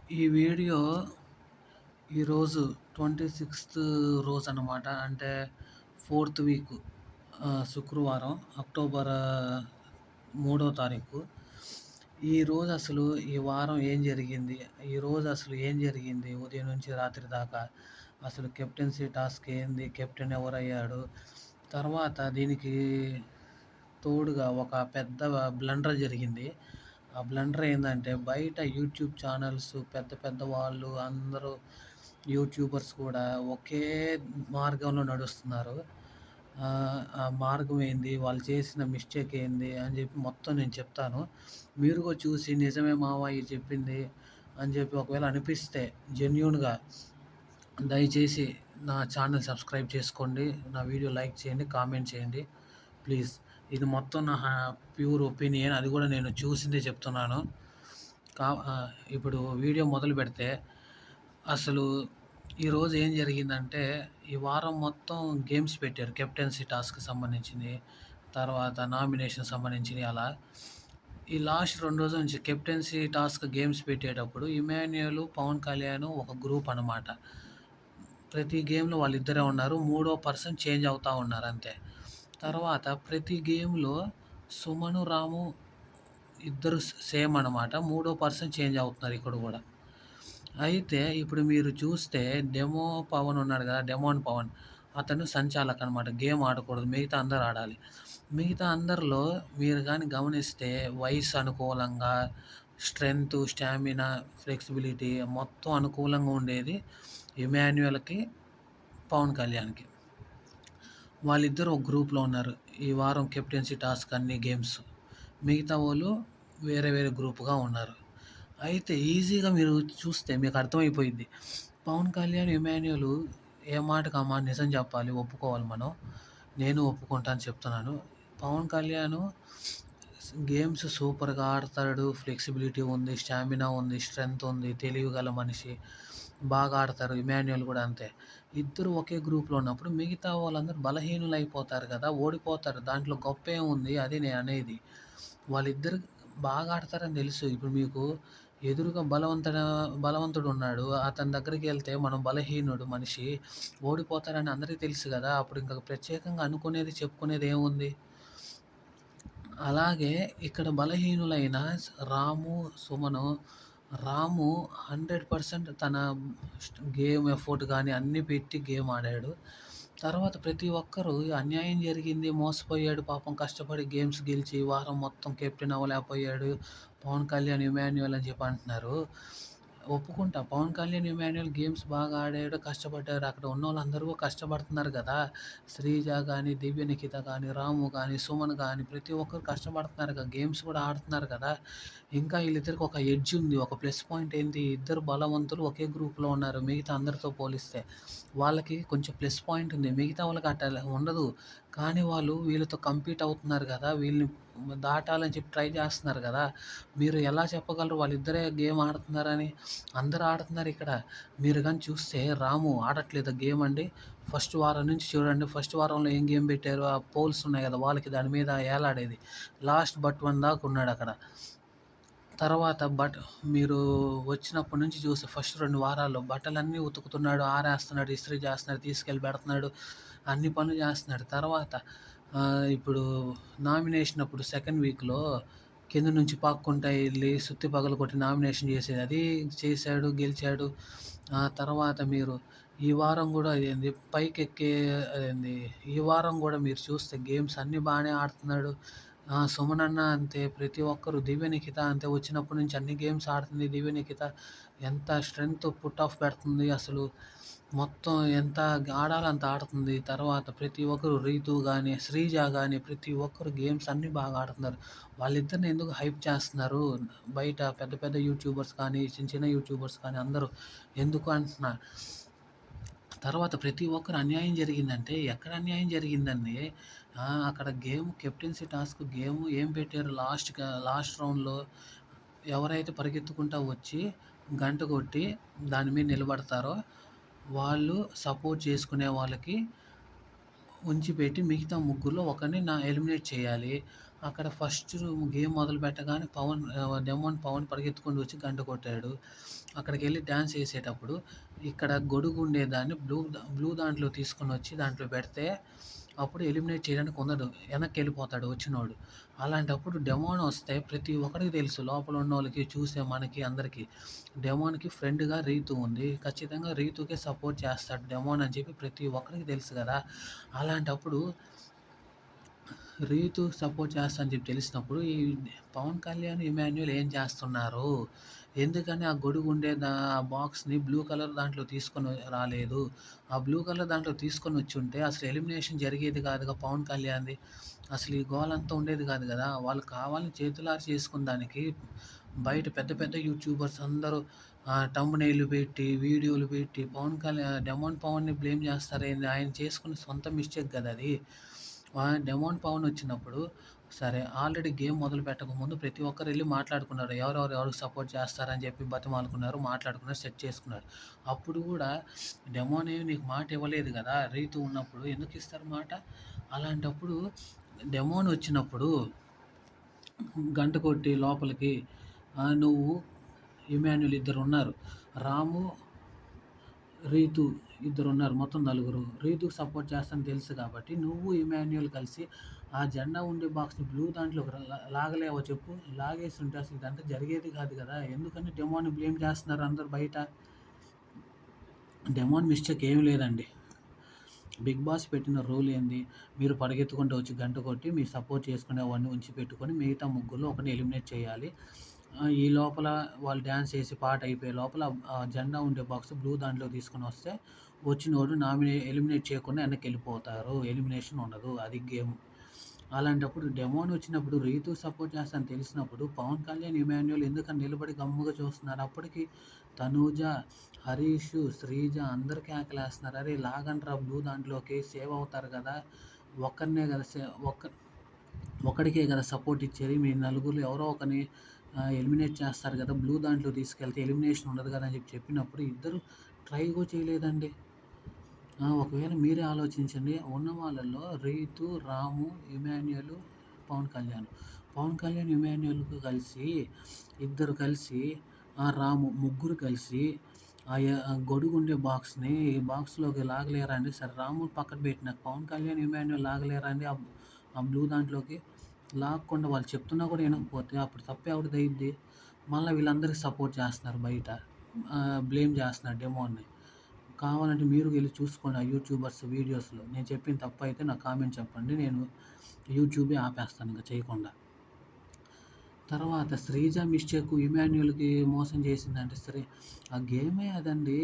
ఈ వీడియో ఈరోజు 26థ్ రోజనమాట. అంటే ఫోర్త్ వీక్ శుక్రవారం అక్టోబర్ 3వ తారీఖు. ఈరోజు అసలు ఈ వారం ఏం జరిగింది? ఈరోజు అసలు ఏం జరిగింది? ఉదయం నుంచి రాత్రి దాకా అసలు కెప్టెన్సీ టాస్క్ ఏంది? కెప్టెన్ ఎవరయ్యాడు? తర్వాత దీనికి తోడుగా ఒక పెద్ద బ్లండర్ జరిగింది. ఆ బ్లండర్ ఏందంటే బయట యూట్యూబ్ ఛానల్స్ పెద్ద పెద్ద వాళ్ళు అందరూ యూట్యూబర్స్ కూడా ఒకే మార్గంలో నడుస్తున్నారు. ఆ మార్గం ఏంది? వాళ్ళు చేసిన మిస్టేక్ ఏంది? అని చెప్పి మొత్తం నేను చెప్తాను. మీరు కూడా చూసి నిజమే మావ ఇది చెప్పింది అని చెప్పి ఒకవేళ అనిపిస్తే జెన్యూన్‌గా దయచేసి నా ఛానల్ సబ్స్క్రైబ్ చేసుకోండి. నా వీడియో లైక్ చేయండి, కామెంట్ చేయండి ప్లీజ్. ఇది మొత్తం నా ప్యూర్ ఒపీనియన్. అది కూడా నేను చూసిందే చెప్తున్నాను. ఇప్పుడు వీడియో మొదలు పెడితే అసలు ఈరోజు ఏం జరిగిందంటే ఈ వారం మొత్తం గేమ్స్ పెట్టారు. కెప్టెన్సీ టాస్క్‌కి సంబంధించింది, తర్వాత నామినేషన్ సంబంధించినయి అలా. ఈ లాస్ట్ 2 రోజుల నుంచి కెప్టెన్సీ టాస్క్ గేమ్స్ పెట్టేటప్పుడు ఇమాన్యుయల్, పవన్ కళ్యాణ్ ఒక గ్రూప్ అనమాట. ప్రతి గేమ్‌లో వాళ్ళిద్దరే ఉన్నారు. మూడో పర్సన్ చేంజ్ అవుతా ఉన్నారు అంతే. తర్వాత ప్రతి గేమ్‌లో సుమను, రాము ఇద్దరు సేమ్ అనమాట. మూడో పర్సన్ చేంజ్ అవుతున్నారు ఇక్కడ గూడా. అయితే ఇప్పుడు మీరు చూస్తే డెమో పవన్ ఉన్నాడు గదా! డెమోన్ పవన్ అతను సంచాలక్ అనమాట. గేమ్ ఆడకూడదు. మిగతా అందరూ ఆడాలి. మిగతా అందరిలో మీరు గాని గమనిస్తే వయసు అనుకూలంగా, స్ట్రెంత్, స్టామినా, ఫ్లెక్సిబిలిటీ మొత్తం అనుకూలంగా ఉండేది ఇమాన్యుయల్‌కి, పవన్ కళ్యాణ్‌కి. వాళ్ళిద్దరూ ఒక గ్రూప్‌లో ఉన్నారు. ఈ వారం కెప్టెన్సీ టాస్క్ అన్ని గేమ్స్. మిగతా వాళ్ళు వేరే వేరే గ్రూప్‌గా ఉన్నారు. అయితే ఈజీగా మీరు చూస్తే మీకు అర్థమైపోయిద్ది. పవన్ కళ్యాణ్, ఇమాన్యుయల్ ఏ మాటకి ఆ మాట నిజం చెప్పాలి, ఒప్పుకోవాలి మనం. నేను ఒప్పుకుంటాను చెప్తున్నాను. పవన్ కళ్యాణ్ గేమ్స్ సూపర్‌గా ఆడతాడు. ఫ్లెక్సిబిలిటీ ఉంది, స్టామినా ఉంది, స్ట్రెంత్ ఉంది, తెలివి గల మనిషి. బాగా ఆడతారు. ఇమాన్యుయల్ కూడా అంతే. ఇద్దరు ఒకే గ్రూప్‌లో ఉన్నప్పుడు మిగతా వాళ్ళందరూ బలహీనులైపోతారు కదా! ఓడిపోతారు. దాంట్లో గొప్పేముంది? అది నేననేది. వాళ్ళిద్దరు బాగా ఆడతారని తెలుసు. ఇప్పుడు మీకు ఎదురుగా బలవంతుడున్నాడు. అతని దగ్గరికెళ్తే మనం బలహీనుడు మనిషి ఓడిపోతారని అందరికీ తెలుసు గదా! అప్పుడు ఇంక ప్రత్యేకంగా అనుకునేది, చెప్పుకునేది ఏముంది? అలాగే ఇక్కడ బలహీనులైన రాము, సుమను, రాము 100% తన గేమ్ ఎఫర్ట్ గాని అన్నీ పెట్టి గేమ్ ఆడాడు. తర్వాత ప్రతి ఒక్కరు అన్యాయం జరిగింది, మోసపోయాడు పాపం కష్టపడి గేమ్స్ గెలిచి ఈ వారం మొత్తం కెప్టెన్ అవ్వలేకపోయాడు. పవన్ కళ్యాణ్, ఇమాన్యుయల్ అని చెప్పి అంటున్నారు. ఒప్పుకుంటా. పవన్ కళ్యాణ్, ఇమాన్యుయల్ గేమ్స్ బాగా ఆడాడు, కష్టపడ్డారు. అక్కడ ఉన్నోళ్ళందరూ కష్టపడుతున్నారు గదా! శ్రీజ గాని, దివ్య నిఖిత గాని, రాము గాని, సుమన్ గాని ప్రతి ఒక్కరు కష్టపడుతున్నారు కదా! గేమ్స్ కూడా ఆడుతున్నారు కదా! ఇంకా ఈళ్ళిద్దరికి ఒక ఎడ్జ్ ఉంది. ఒక ప్లస్ పాయింట్ ఏంటి? ఇద్దరు బలవంతులు ఒకే గ్రూప్‌లో ఉన్నారు. మిగతా అందరితో పోలిస్తే. వాళ్ళకి కొంచెం ప్లస్ పాయింట్ ఉంది. మిగతా వాళ్ళకి అట్లా ఉండదు. కానీ వాళ్ళు వీళ్ళతో కంపీట్ అవుతున్నారు గదా! వీళ్ళని దాటాలని చెప్పి ట్రై చేస్తున్నారు గదా! మీరు ఎలా చెప్పగలరు వాళ్ళిద్దరే గేమ్ ఆడుతున్నారని? అందరూ ఆడుతున్నారు ఇక్కడ. మీరు గాని చూస్తే రాము ఆడట్లేదా గేమ్ అండి? ఫస్ట్ వారం నుంచి చూడండి. ఫస్ట్ వారంలో ఏం గేమ్ పెట్టారు? ఆ పోల్స్ ఉన్నాయి గదా! వాళ్ళకి దాని మీద ఏలాడేది. లాస్ట్ బట్ 1 దాకా ఉన్నాడక్కడ. తర్వాత మీరు వచ్చినప్పటి నుంచి చూస్తే ఫస్ట్ 2 వారాల్లో బట్టలన్నీ ఉతుకుతున్నాడు, ఆరేస్తున్నాడు, ఇస్త్రీ చేస్తున్నాడు, తీసుకెళ్ళి పెడుతున్నాడు. అన్ని పనులు చేస్తున్నాడు. తర్వాత ఇప్పుడు నామినేషన్ అప్పుడు సెకండ్ వీక్‌లో కింద నుంచి పాక్కుంటా ఎళ్లి సుత్తి పగలగొట్టి నామినేషన్ చేసేది. అది చేశాడు, గెలిచాడు. ఆ తర్వాత మీరు ఈ వారం గూడా అదేంది పైకెక్కే అదేంది ఈ వారం గూడా మీరు చూస్తే గేమ్స్ అన్నీ బానే ఆడుతున్నాడు. సుమనన్న అంతే. ప్రతి ఒక్కరు దివ్య నిఖిత అంతే. వచ్చినప్పటి నుంచి అన్ని గేమ్స్ ఆడుతుంది దివ్య నిఖిత. ఎంత స్ట్రెంత్ పుట్ ఆఫ్ పెడుతుంది అసలు. మొత్తం ఎంత ఆడాలో అంత ఆడుతుంది. తర్వాత ప్రతి ఒక్కరు రీతు గాని, శ్రీజ గాని ప్రతి ఒక్కరు గేమ్స్ అన్నీ బాగా ఆడుతున్నారు. వాళ్ళిద్దరిని ఎందుకు హైప్ చేస్తున్నారు? బయట పెద్ద పెద్ద యూట్యూబర్స్ కానీ, చిన్న చిన్న యూట్యూబర్స్ కానీ అందరూ ఎందుకు అంటున్నా. తర్వాత ప్రతి ఒక్కరు అన్యాయం జరిగిందంటే ఎక్కడ అన్యాయం జరిగిందండి? అక్కడ గేమ్ కెప్టెన్సీ టాస్క్ గేమ్ ఏం పెట్టారు లాస్ట్ రౌండ్‌లో ఎవరైతే పరిగెత్తుకుంటా వచ్చి గంట కొట్టి దాని మీద నిలబడతారో వాళ్ళు సపోర్ట్ చేసుకునే వాళ్ళకి ఉంచిపెట్టి మిగతా ముగ్గురులో ఒకరిని ఎలిమినేట్ చేయాలి. అక్కడ ఫస్ట్ గేమ్ మొదలుపెట్టగానే డెమోన్ పవన్ పరిగెత్తుకుంటూ వచ్చి గంట కొట్టాడు. అక్కడికెళ్ళి డాన్స్ ఏసేటప్పుడు ఇక్కడ గొడుగు ఉండేదాన్ని బ్లూ దాంట్లో తీసుకొనొచ్చి దాంట్లో పెడితే అప్పుడు ఎలిమినేట్ చేయడానికి ఉండదు. ఎనక్కెళ్ళిపోతాడు వచ్చినోడు. అలాంటప్పుడు డెమోన్ వస్తే ప్రతి ఒక్కడికి తెలుసు, లోపల ఉన్నోళ్ళకి, చూసే మనకి అందరికి. డెమోన్‌కి ఫ్రెండ్‌గా రీతు ఉంది. ఖచ్చితంగా రీతుకే సపోర్ట్ చేస్తాడు డెమోన్ అని చెప్పి ప్రతి ఒక్కరికి తెలుసు గదా! అలాంటప్పుడు రీతు సపోర్ట్ చేస్తా అని చెప్పి తెలిసినప్పుడు ఈ పవన్ కళ్యాణ్, ఇమాన్యుల్ ఏం చేస్తున్నారు? ఎందుకని ఆ గొడుగు ఉండే ఆ బాక్స్‌ని బ్లూ కలర్ దాంట్లో తీసుకొని రాలేదు? ఆ బ్లూ కలర్ దాంట్లో తీసుకొనొచ్చుంటే అసలు ఎలిమినేషన్ జరిగేది కాదుగా పవన్ కళ్యాణ్‌ది. అసలు ఈ గోలంతా ఉండేది కాదు గదా! వాళ్ళు కావాలని చేతులారా చేసుకున్న దానికి బయట పెద్ద పెద్ద యూట్యూబర్స్ అందరూ థంబ్‌నెయిల్‌లు పెట్టి, వీడియోలు పెట్టి డెమోన్ పవన్‌ని బ్లేమ్ చేస్తారేంది? ఆయన చేసుకున్న సొంత మిస్టేక్ గదా అది. డెమోన్ పవన్ వచ్చినప్పుడు సరే ఆల్రెడీ గేమ్ మొదలు పెట్టకముందు ప్రతి ఒక్కరు ఎళ్లి మాట్లాడుకున్నారు. ఎవరికి సపోర్ట్ చేస్తారని చెప్పి బతిమాలుకున్నారు, మాట్లాడుకున్నారు, సెట్ చేసుకున్నారు. అప్పుడు గూడా డెమోన్ ఏమి నీకు మాట ఇవ్వలేదు గదా! రీతు ఉన్నప్పుడు ఎందుకు ఇస్తారు మాట? అలాంటప్పుడు డెమోన్ వచ్చినప్పుడు గంట కొట్టి లోపలికి నువ్వు, ఇమాన్యుల్ ఇద్దరున్నారు. రాము, రీతు ఇద్దరున్నారు. మొత్తం నలుగురు. రీతుకి సపోర్ట్ చేస్తానని తెలుసు కాబట్టి నువ్వు, ఇమాన్యుల్ కలిసి ఆ జెండా ఉండే బాక్స్‌ని బ్లూ దాంట్లోకి లాగలేవా చెప్పు? లాగేసుంటే అసలు ఇదంతా జరిగేది కాదు గదా! ఎందుకని డెమోన్‌ని బ్లేమ్ చేస్తున్నారు అందరూ బయట? డెమోన్ మిస్టేక్ ఏమి లేదండి. బిగ్ బాస్ పెట్టిన రూల్ ఏంది? మీరు పరిగెత్తుకుంటూ వచ్చి గంట కొట్టి మీరు సపోర్ట్ చేసుకునేవాడిని ఉంచిపెట్టుకొని మిగతా ముగ్గురిలో ఒకరిని ఎలిమినేట్ చేయాలి. ఈ లోపల వాళ్ళు డాన్స్ చేసి పాట అయిపోయే లోపల జెండా ఉండే బాక్స్ బ్లూ దాంట్లో తీసుకొనొస్తే వచ్చినోడు ఎలిమినేట్ చేయకుండా వెనక్కెళ్ళిపోతారు. ఎలిమినేషన్ ఉండదు. అది గేమ్. అలాంటప్పుడు డెమోన్ వచ్చినప్పుడు రీతు సపోర్ట్ చేస్తానని తెలిసినప్పుడు పవన్ కళ్యాణ్, ఇమాన్యుల్ ఎందుకని నిలబడి గమ్ముగా చూస్తున్నారు? అప్పటికి తనూజ, హరీష్, శ్రీజ అందరూ కేకలేస్తున్నారు. అరే లాగండ్రా బ్లూ దాంట్లోకి సేవ్ అవుతారు కదా! ఒక్కరినే కదా ఒక్కడికే కదా సపోర్ట్ ఇచ్చేది. మీ నలుగురిలో ఎవరో ఒకరిని ఎలిమినేట్ చేస్తారు కదా! బ్లూ దాంట్లో తీసుకెళ్తే ఎలిమినేషన్ ఉండదు కదా! అని చెప్పినప్పుడు ఇద్దరు ట్రై కూడా చేయలేదండి. ఒకవేళ మీరే ఆలోచించండి. ఉన్న వాళ్ళలో రీతు, రాము, ఇమాన్యుల్, పవన్ కళ్యాణ్. పవన్ కళ్యాణ్, ఇమాన్యుల్‌కు కలిసి ఇద్దరు కలిసి రాము ముగ్గురు కలిసి గొడుగుండే బాక్స్‌ని ఈ బాక్స్‌లోకి లాగలేరా అండి? సరే రాముని పక్కన పెట్టిన పవన్ కళ్యాణ్, ఇమాన్యుల్ లాగలేరా అండి? ఆ బ్లూ దాంట్లోకి లాగకుండా వాళ్ళు చెప్తున్నా కూడా వినకపోతే అప్పుడు తప్పు ఎవరిదయ్యిద్ది? మళ్ళా వీళ్ళందరికి సపోర్ట్ చేస్తున్నారు బయట. బ్లేమ్ చేస్తున్నారు డెమోన్‌ని. కావాలంటే మీరు వెళ్లి చూసుకోండి ఆ యూట్యూబర్స్ వీడియోస్‌లో. నేను చెప్పిన తప్పైతే నాకు కామెంట్ చెప్పండి. నేను యూట్యూబే ఆపేస్తాను ఇంక చేయకుండా. తర్వాత శ్రీజ మిస్టేకు ఇమాన్యుల్‌కి మోసం చేసిందంటే ఆ గేమే అదండి.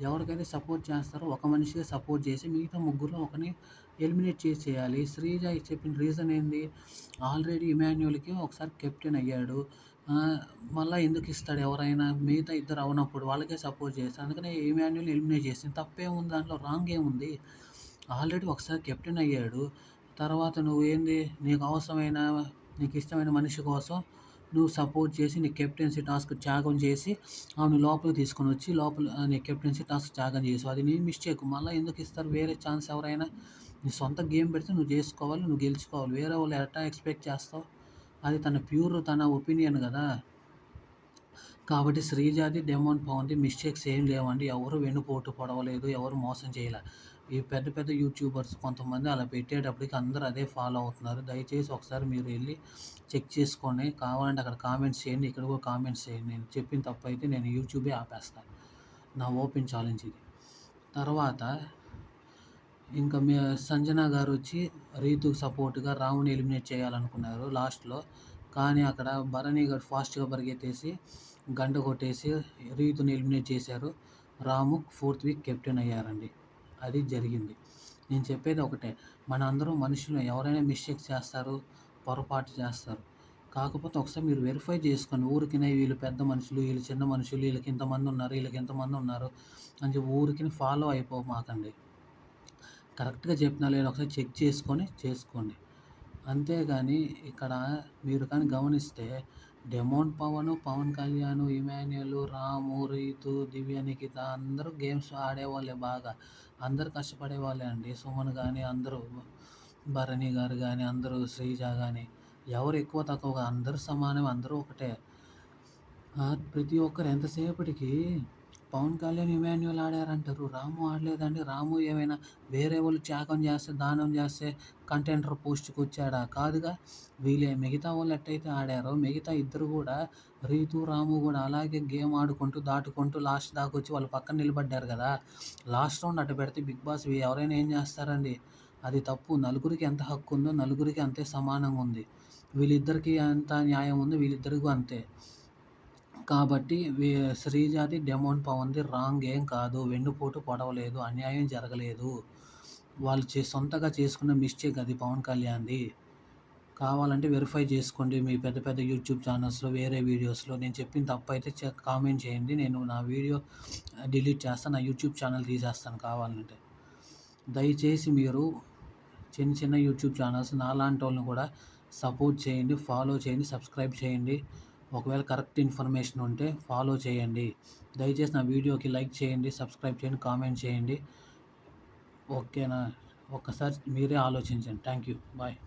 ఎవరికైతే సపోర్ట్ చేస్తారో ఒక మనిషికే సపోర్ట్ చేసి మిగతా ముగ్గురిలో ఒకరిని ఎలిమినేట్ చేసేయాలి. శ్రీజ చెప్పిన రీజన్ ఏంది? ఆల్రెడీ ఇమాన్యుల్‌కి ఒకసారి కెప్టెన్ అయ్యాడు. మళ్ళా ఎందుకు ఇస్తాడు ఎవరైనా? మిగతా ఇద్దరు అవునప్పుడు వాళ్ళకే సపోర్ట్ చేస్తాడు. అందుకనే ఇమాన్యుల్‌ని ఎలిమినేట్ చేసింది. తప్పేముంది దాంట్లో? రాంగ్ ఏముంది? ఆల్రెడీ ఒకసారి కెప్టెన్ అయ్యాడు. తర్వాత నువ్వేంది నీకిష్టమైన మనిషి కోసం నువ్వు సపోర్ట్ చేసి నీ కెప్టెన్సీ టాస్క్ త్యాగం చేసి ఆమెను లోపలికి తీసుకొనొచ్చి నీ కెప్టెన్సీ టాస్క్ త్యాగం చేసావు. అది నీ మిస్టేక్. మళ్ళా ఎందుకిస్తారు వేరే ఛాన్స్ ఎవరైనా? నీ సొంత గేమ్ పెడితే నువ్వు జేసుకోవాలి. నువ్వు గెలుచుకోవాలి. వేరే వాళ్ళు ఎట్టా ఎక్స్‌పెక్ట్ చేస్తావు? అది తన ఒపీనియన్ గదా! కాబట్టి శ్రీజాది, డెమోన్ పవన్‌ది మిస్టేక్స్ ఏం లేవండి. ఎవరు వెన్నుపోటు పొడవలేదు. ఎవరు మోసం చేయలే. ఈ పెద్ద పెద్ద యూట్యూబర్స్ కొంతమంది అలా పెట్టేటప్పటికి అందరూ అదే ఫాలో అవుతున్నారు. దయచేసి ఒకసారి మీరు ఎళ్లి చెక్ చేసుకోండి. కావాలంటే అక్కడ కామెంట్స్ చేయండి. ఇక్కడ కూడా కామెంట్స్ చేయండి. నేను చెప్పిన తప్పైతే నేను యూట్యూబే ఆపేస్తా. నా ఓపెన్ ఛాలెంజ్ ఇది. తర్వాత ఇంకా సంజన గారొచ్చి రీతుకి సపోర్ట్‌గా రాముని ఎలిమినేట్ చేయాలనుకున్నారు లాస్ట్‌లో. కానీ అక్కడ భరణి గారు ఫాస్ట్‌గా పరిగెత్తేసి గంట కొట్టేసి రీతుని ఎలిమినేట్ చేశారు. రాము 4థ్ వీక్ కెప్టెన్ అయ్యారండి. అది జరిగింది. నేను చెప్పేది ఒకటే. మనందరం మనుషులే. ఎవరైనా మిస్టేక్స్ చేస్తారు. పొరపాటు చేస్తారు. కాకపోతే ఒకసారి మీరు వెరిఫై చేసుకోండి. ఊరికనే వీళ్ళు పెద్ద మనుషులు, వీళ్ళు చిన్న మనుషులు, వీళ్ళకి ఇంతమందున్నారు, వీళ్ళకి ఇంతమందున్నారు అని చెప్పి ఊరికనే ఫాలో అయిపోమాకండి. కరెక్ట్‌గా చెప్పినా లేదా ఒకసారి చెక్ చేసుకొని చేసుకోండి. అంతేగాని ఇక్కడ మీరు కానీ గమనిస్తే డెమోన్ పవను, పవన్ కళ్యాణ్, ఇమాన్యుల్, రాము, రీతు, దివ్య, నిఖిత అందరూ గేమ్స్ ఆడేవాళ్ళే బాగా. అందరూ కష్టపడేవాళ్ళే అండి. సుమన్ గాని అందరూ, భరణి గారు గాని అందరూ, శ్రీజ గాని ఎవరు ఎక్కువ తక్కువగా అందరూ సమానమే. అందరూ ఒకటే. ప్రతి ఒక్కరు ఎంతసేపటికి పవన్ కళ్యాణ్, ఇమాన్యుల్ ఆడారంటారు. రాము ఆడలేదండి. రాము ఏమైనా వేరే వాళ్ళు త్యాగం చేస్తే, దానం చేస్తే కంటెండర్ పోస్ట్‌కొచ్చాడా? కాదుగా. మిగతా వాళ్ళు ఎట్టయితే ఆడారో మిగతా ఇద్దరు గూడా రీతు, రాము గూడా అలాగే గేమ్ ఆడుకుంటూ, దాటుకుంటూ లాస్ట్ దాకొచ్చి వాళ్ళ పక్కన నిలబడ్డారు గదా! లాస్ట్ రౌండ్ అటు పెడితే బిగ్ బాస్ ఎవరైనా ఏం చేస్తారండి? అది తప్పు. నలుగురికి ఎంత హక్కుందో నలుగురికి అంతే సమానంగుంది. వీళ్ళిద్దరికీ ఎంత న్యాయం ఉందో వీళ్ళిద్దరికీ అంతే. కాబట్టి శ్రీజాది, డెమోన్ పవన్‌ది రాంగ్ ఏం కాదు. వెన్నుపోటు పొడవలేదు. అన్యాయం జరగలేదు. వాళ్ళు సొంతగా చేసుకున్న మిస్టేక్ అది పవన్ కళ్యాణ్‌ది. కావాలంటే వెరిఫై చేసుకోండి. మీ పెద్ద పెద్ద యూట్యూబ్ ఛానల్స్‌లో, వేరే వీడియోస్‌లో నేను చెప్పిన తప్పైతే కామెంట్ చేయండి. నేను నా వీడియో డిలీట్ చేస్తాను. నా యూట్యూబ్ ఛానల్ తీసేస్తాను కావాలంటే. దయచేసి మీరు చిన్న చిన్న యూట్యూబ్ ఛానల్స్ నాలాంటోళ్ళని కూడా సపోర్ట్ చేయండి, ఫాలో చేయండి, సబ్స్క్రైబ్ చేయండి. ఒకవేళ కరెక్ట్ ఇన్ఫర్మేషన్ ఉంటే ఫాలో చేయండి. దయచేసి నా వీడియోకి లైక్ చేయండి, సబ్స్క్రైబ్ చేయండి, కామెంట్ చేయండి. ఓకేనా? ఒక్కసారి మీరే ఆలోచించండి. Thank you. బాయ్.